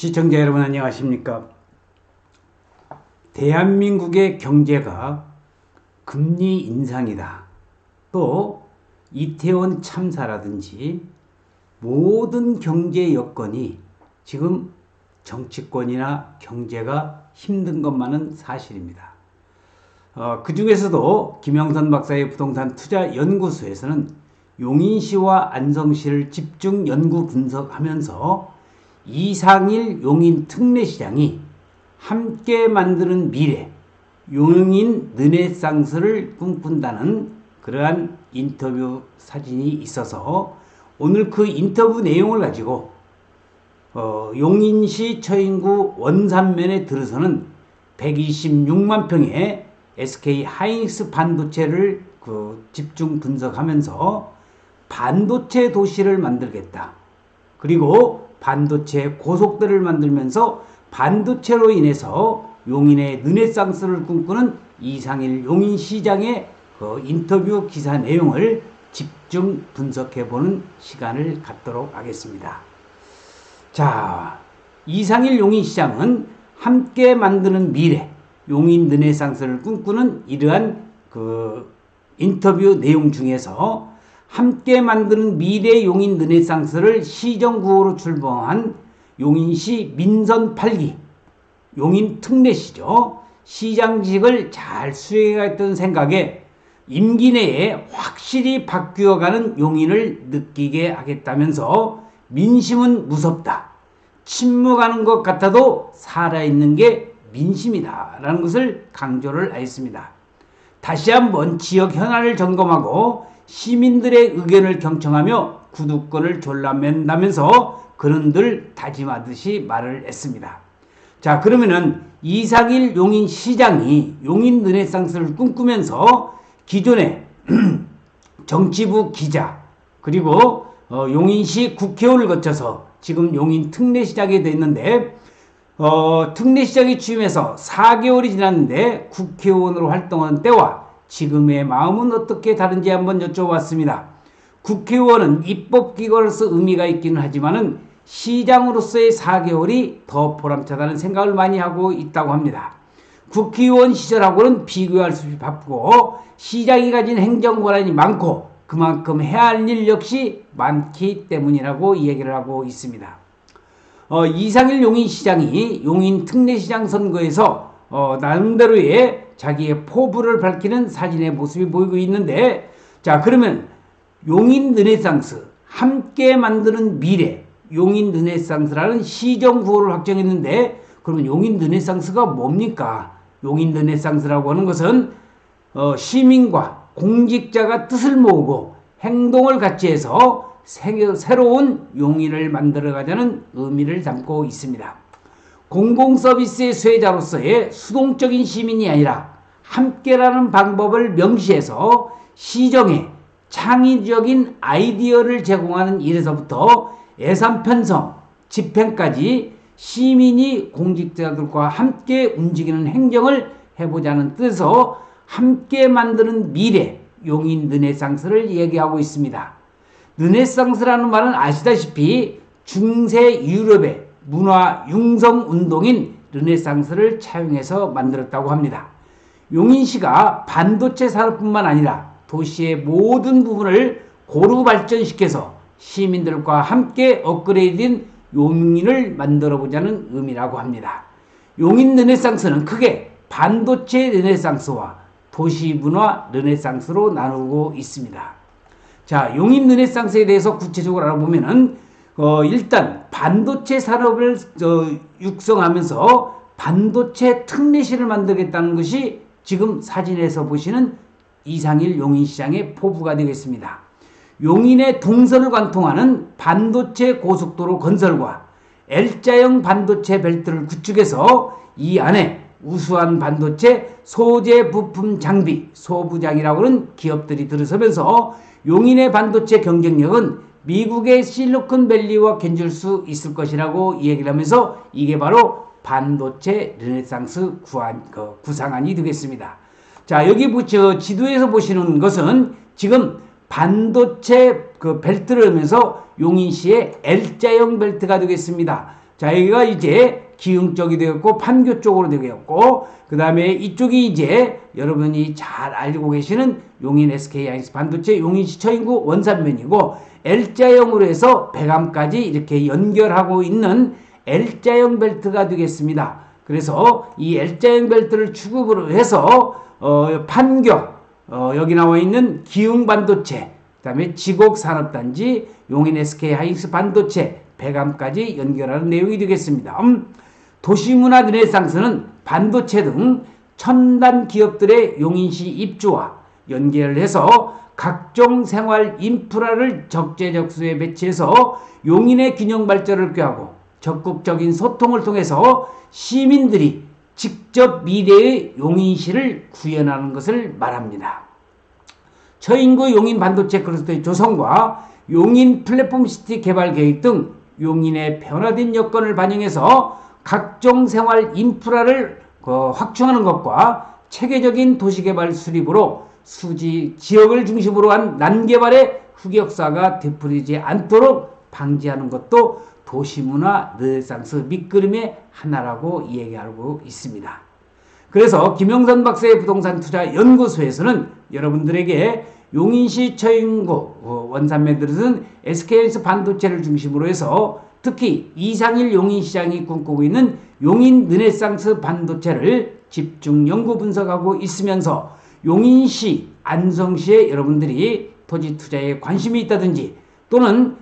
시청자 여러분 안녕하십니까? 대한민국의 경제가 금리 인상이다. 또 이태원 참사라든지 모든 경제 여건이 지금 정치권이나 경제가 힘든 것만은 사실입니다. 그 중에서도 김영선 박사의 부동산 투자 연구소에서는 용인시와 안성시를 집중 연구 분석하면서 이상일 용인 특례시장이 함께 만드는 미래, 용인 르네상스를 꿈꾼다는 그러한 인터뷰 사진이 있어서 오늘 그 인터뷰 내용을 가지고 용인시 처인구 원산면에 들어서는 126만 평의 SK 하이닉스 반도체를 집중 분석하면서 반도체 도시를 만들겠다. 그리고 반도체 고속도로를 만들면서 반도체로 인해서 용인의 르네상스를 꿈꾸는 이상일 용인시장의 인터뷰 기사 내용을 집중 분석해보는 시간을 갖도록 하겠습니다. 자, 이상일 용인시장은 함께 만드는 미래, 용인 르네상스를 꿈꾸는 이러한 인터뷰 내용 중에서 함께 만드는 미래 용인 르네상스를 시정구호로 출범한 용인시 민선 8기 용인 특례시죠. 시장직을 잘 수행했던 생각에 임기 내에 확실히 바뀌어가는 용인을 느끼게 하겠다면서 민심은 무섭다. 침묵하는 것 같아도 살아있는 게 민심이다. 라는 것을 강조를 하였습니다. 다시 한번 지역 현안을 점검하고 시민들의 의견을 경청하며 구두권을 졸라맨다면서 그런들 다짐하듯이 말을 했습니다. 자, 그러면은 이상일 용인시장이 용인 르네상스를 꿈꾸면서 기존의 정치부 기자 그리고 용인시 국회의원을 거쳐서 지금 용인 특례시장이 됐는데 특례시장이 취임해서 4개월이 지났는데 국회의원으로 활동한 때와 지금의 마음은 어떻게 다른지 한번 여쭤봤습니다. 국회의원은 입법기관으로서 의미가 있기는 하지만은 시장으로서의 4개월이 더 보람차다는 생각을 많이 하고 있다고 합니다. 국회의원 시절하고는 비교할 수 없이 바쁘고 시장이 가진 행정권한이 많고 그만큼 해야 할 일 역시 많기 때문이라고 얘기를 하고 있습니다. 이상일 용인시장이 용인 특례시장 선거에서 나름대로의 자기의 포부를 밝히는 사진의 모습이 보이고 있는데, 자, 그러면 용인 르네상스 함께 만드는 미래 용인 르네상스라는 시정구호를 확정했는데, 그러면 용인 르네상스가 뭡니까? 용인 르네상스라고 하는 것은 시민과 공직자가 뜻을 모으고 행동을 같이 해서 새로운 용인을 만들어가자는 의미를 담고 있습니다. 공공서비스의 수혜자로서의 수동적인 시민이 아니라 함께라는 방법을 명시해서 시정에 창의적인 아이디어를 제공하는 일에서부터 예산 편성, 집행까지 시민이 공직자들과 함께 움직이는 행정을 해보자는 뜻에서 함께 만드는 미래 용인 르네상스를 얘기하고 있습니다. 르네상스라는 말은 아시다시피 중세 유럽의 문화 융성 운동인 르네상스를 차용해서 만들었다고 합니다. 용인시가 반도체 산업뿐만 아니라 도시의 모든 부분을 고루 발전시켜서 시민들과 함께 업그레이드된 용인을 만들어보자는 의미라고 합니다. 용인 르네상스는 크게 반도체 르네상스와 도시문화 르네상스로 나누고 있습니다. 자, 용인 르네상스에 대해서 구체적으로 알아보면은 일단 반도체 산업을 육성하면서 반도체 특례시를 만들겠다는 것이 지금 사진에서 보시는 이상일 용인시장의 포부가 되겠습니다. 용인의 동서를 관통하는 반도체 고속도로 건설과 L자형 반도체 벨트를 구축해서 이 안에 우수한 반도체 소재 부품 장비 소부장이라고 하는 기업들이 들어서면서 용인의 반도체 경쟁력은 미국의 실리콘밸리와 견줄 수 있을 것이라고 얘기를 하면서 이게 바로 반도체 르네상스 구상안이 되겠습니다. 자, 여기 지도에서 보시는 것은 지금 반도체 벨트를 하면서 용인시의 L자형 벨트가 되겠습니다. 자, 여기가 이제 기흥 쪽이 되었고 판교 쪽으로 되었고, 그 다음에 이쪽이 이제 여러분이 잘 알고 계시는 용인 SK하이닉스 반도체 용인시 처인구 원산면이고, L자형으로 해서 백암까지 이렇게 연결하고 있는 L자형 벨트가 되겠습니다. 그래서 이 L자형 벨트를 취급으로 해서 판교, 여기 나와 있는 기흥 반도체, 그 다음에 지곡산업단지, 용인 SK하이닉스 반도체, 백암까지 연결하는 내용이 되겠습니다. 도시문화 르네상스는 반도체 등 첨단 기업들의 용인시 입주와 연결해서 각종 생활 인프라를 적재적소에 배치해서 용인의 균형 발전을 꾀하고 적극적인 소통을 통해서 시민들이 직접 미래의 용인시를 구현하는 것을 말합니다. 처인구 용인 반도체 클러스터의 조성과 용인 플랫폼시티 개발 계획 등 용인의 변화된 여건을 반영해서 각종 생활 인프라를 확충하는 것과 체계적인 도시개발 수립으로 수지 지역을 중심으로 한 난개발의 흑역사가 되풀이지 않도록 방지하는 것도 도시문화 르네상스 밑그림의 하나라고 얘기하고 있습니다. 그래서 김영선 박사의 부동산 투자 연구소에서는 여러분들에게 용인시 처인구 원산매들은 SK하이닉스 반도체를 중심으로 해서 특히 이상일 용인시장이 꿈꾸고 있는 용인 르네상스 반도체를 집중 연구 분석하고 있으면서 용인시, 안성시에 여러분들이 토지 투자에 관심이 있다든지 또는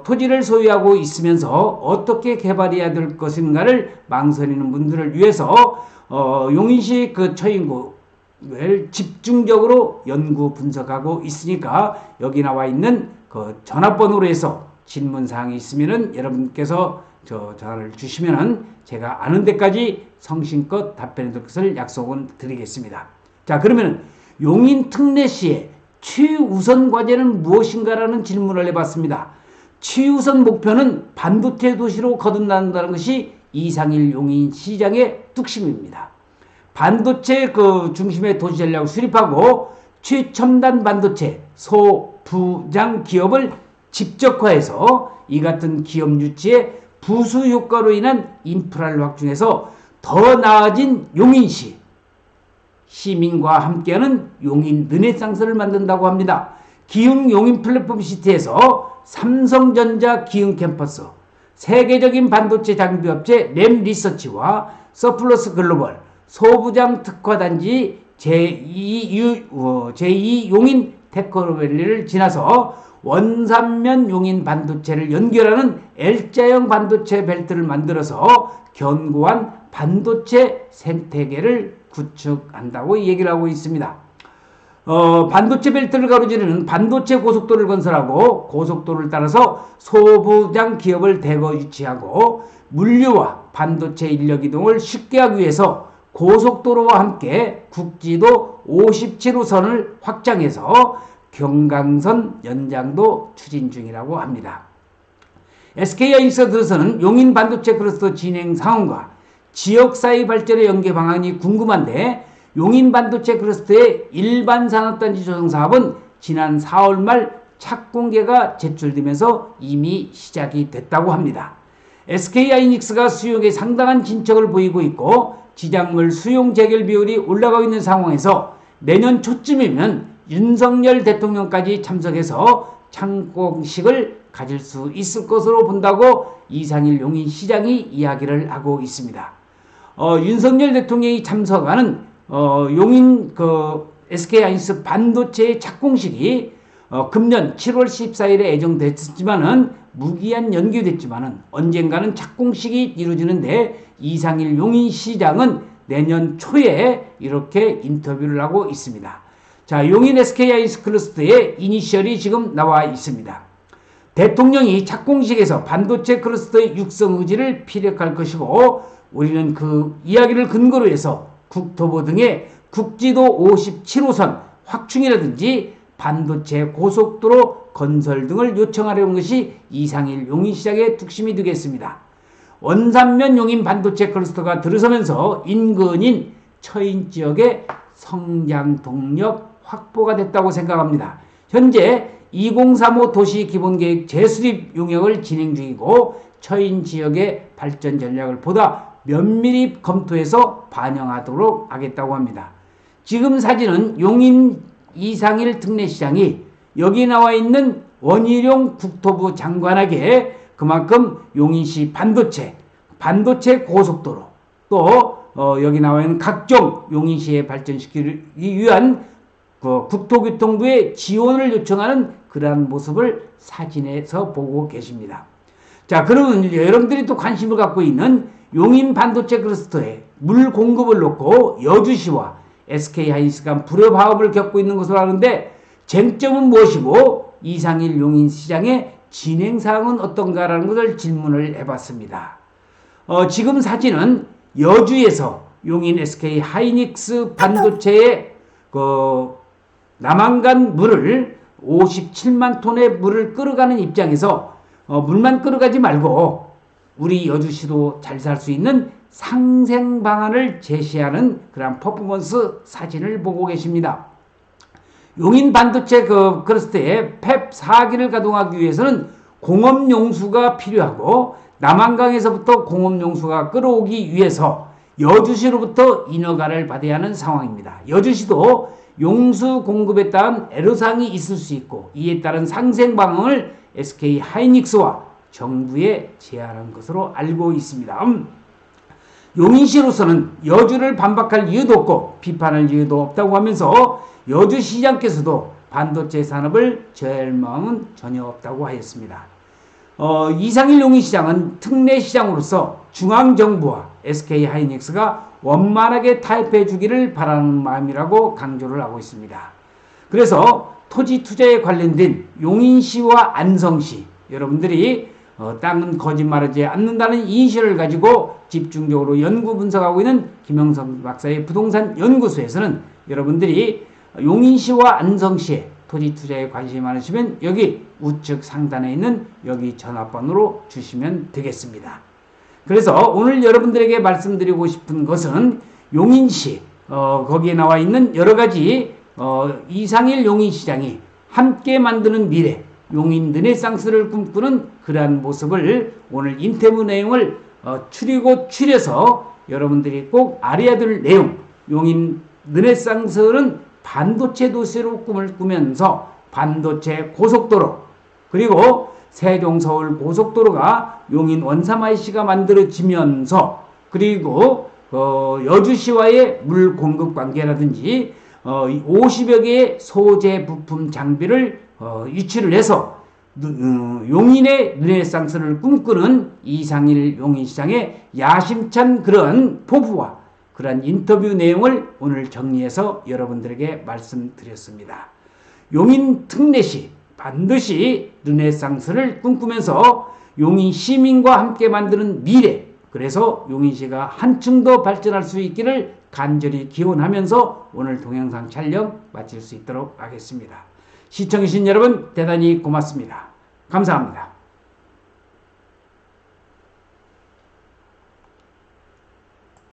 토지를 소유하고 있으면서 어떻게 개발해야 될 것인가를 망설이는 분들을 위해서 용인시 그 처인구를 집중적으로 연구 분석하고 있으니까 여기 나와 있는 그 전화번호로 해서 질문사항이 있으면은 여러분께서 전화를 주시면은 제가 아는 데까지 성심껏 답변해 드릴 것을 약속은 드리겠습니다. 자, 그러면 용인 특례시의 최우선 과제는 무엇인가라는 질문을 해봤습니다. 최우선 목표는 반도체 도시로 거듭난다는 것이 이상일 용인 시장의 뚝심입니다. 반도체 그 중심의 도시 전략을 수립하고 최첨단 반도체 소부장 기업을 집적화해서 이 같은 기업 유치의 부수 효과로 인한 인프라를 확충해서 더 나아진 용인시 시민과 함께하는 용인 르네상스를 만든다고 합니다. 기흥 용인 플랫폼 시티에서 삼성전자 기흥 캠퍼스, 세계적인 반도체 장비업체 램리서치와 서플러스 글로벌, 소부장 특화단지 제2 용인 테크노밸리를 지나서 원산면 용인 반도체를 연결하는 L자형 반도체 벨트를 만들어서 견고한 반도체 생태계를 구축한다고 얘기를 하고 있습니다. 반도체 벨트를 가로지르는 반도체 고속도로를 건설하고 고속도로를 따라서 소부장 기업을 대거 유치하고 물류와 반도체 인력 이동을 쉽게 하기 위해서 고속도로와 함께 국지도 57호선을 확장해서 경강선 연장도 추진 중이라고 합니다. SK하이닉스에서는 용인 반도체 클러스터 진행 상황과 지역사회 발전의 연계 방안이 궁금한데 용인 반도체 클러스터의 일반 산업단지 조성 사업은 지난 4월 말 착공계가 제출되면서 이미 시작이 됐다고 합니다. SK하이닉스가 수용에 상당한 진척을 보이고 있고 지작물 수용 재결 비율이 올라가고 있는 상황에서 내년 초쯤이면 윤석열 대통령까지 참석해서 착공식을 가질 수 있을 것으로 본다고 이상일 용인시장이 이야기를 하고 있습니다. 윤석열 대통령이 참석하는 용인 SK하이닉스 반도체의 착공식이 금년 7월 14일에 예정됐지만은 무기한 연기됐지만은 언젠가는 착공식이 이루어지는데 이상일 용인시장은 내년 초에 이렇게 인터뷰를 하고 있습니다. 자, 용인 SK하이닉스 클러스터의 이니셜이 지금 나와 있습니다. 대통령이 착공식에서 반도체 클러스터의 육성 의지를 피력할 것이고 우리는 그 이야기를 근거로 해서 국토부 등의 국지도 57호선 확충이라든지 반도체 고속도로 건설 등을 요청하려는 것이 이상일 용인시장의 뚝심이 되겠습니다. 원산면 용인 반도체 클러스터가 들어서면서 인근인 처인 지역의 성장 동력 확보가 됐다고 생각합니다. 현재 2035 도시기본계획 재수립 용역을 진행 중이고 처인 지역의 발전 전략을 보다 면밀히 검토해서 반영하도록 하겠다고 합니다. 지금 사진은 용인 이상일 특례시장이 여기 나와 있는 원희룡 국토부 장관에게 그만큼 용인시 반도체 고속도로 또 여기 나와 있는 각종 용인시에 발전시키기 위한 국토교통부의 지원을 요청하는 그러한 모습을 사진에서 보고 계십니다. 자, 그러면 여러분들이 또 관심을 갖고 있는 용인 반도체 클러스터에 물 공급을 놓고 여주시와 SK하이닉스가 불협화음을 겪고 있는 것으로 아는데 쟁점은 무엇이고 이상일 용인시장의 진행사항은 어떤가라는 것을 질문을 해봤습니다. 지금 사진은 여주에서 용인 SK하이닉스 반도체의 남한간 물을 57만 톤의 물을 끌어가는 입장에서 물만 끌어가지 말고 우리 여주시도 잘 살 수 있는 상생 방안을 제시하는 그런 퍼포먼스 사진을 보고 계십니다. 용인 반도체 클러스터에 펩 4기를 가동하기 위해서는 공업용수가 필요하고 남한강에서부터 공업용수가 끌어오기 위해서 여주시로부터 인허가를 받아야 하는 상황입니다. 여주시도 용수 공급에 따른 애로사항이 있을 수 있고 이에 따른 상생 방안을 SK하이닉스와 정부에 제안한 것으로 알고 있습니다. 용인시로서는 여주를 반박할 이유도 없고 비판할 이유도 없다고 하면서 여주시장께서도 반도체 산업을 저해할 마음은 전혀 없다고 하였습니다. 이상일 용인시장은 특례시장으로서 중앙정부와 SK하이닉스가 원만하게 타협해 주기를 바라는 마음이라고 강조를 하고 있습니다. 그래서 토지 투자에 관련된 용인시와 안성시 여러분들이 땅은 거짓말하지 않는다는 인식을 가지고 집중적으로 연구 분석하고 있는 김영선 박사의 부동산 연구소에서는 여러분들이 용인시와 안성시에 토지 투자에 관심이 많으시면 여기 우측 상단에 있는 여기 전화번호로 주시면 되겠습니다. 그래서 오늘 여러분들에게 말씀드리고 싶은 것은 용인시 거기에 나와 있는 여러가지 이상일 용인시장이 함께 만드는 미래 용인 르네상스를 꿈꾸는 그러한 모습을 오늘 인터뷰 내용을 추려서 여러분들이 꼭 알아야 될 내용 용인 르네상스는 반도체 도시로 꿈을 꾸면서 반도체 고속도로 그리고 세종 서울 고속도로가 용인 원삼IC가 만들어지면서 그리고 여주시와의 물 공급 관계라든지 50여 개의 소재 부품 장비를 유치를 해서 용인의 르네상스를 꿈꾸는 이상일 용인시장의 야심찬 그런 포부와 그런 인터뷰 내용을 오늘 정리해서 여러분들에게 말씀드렸습니다. 용인 특례시 반드시 르네상스를 꿈꾸면서 용인 시민과 함께 만드는 미래 그래서 용인시가 한층 더 발전할 수 있기를 간절히 기원하면서 오늘 동영상 촬영 마칠 수 있도록 하겠습니다. 시청해주신 여러분 대단히 고맙습니다. 감사합니다.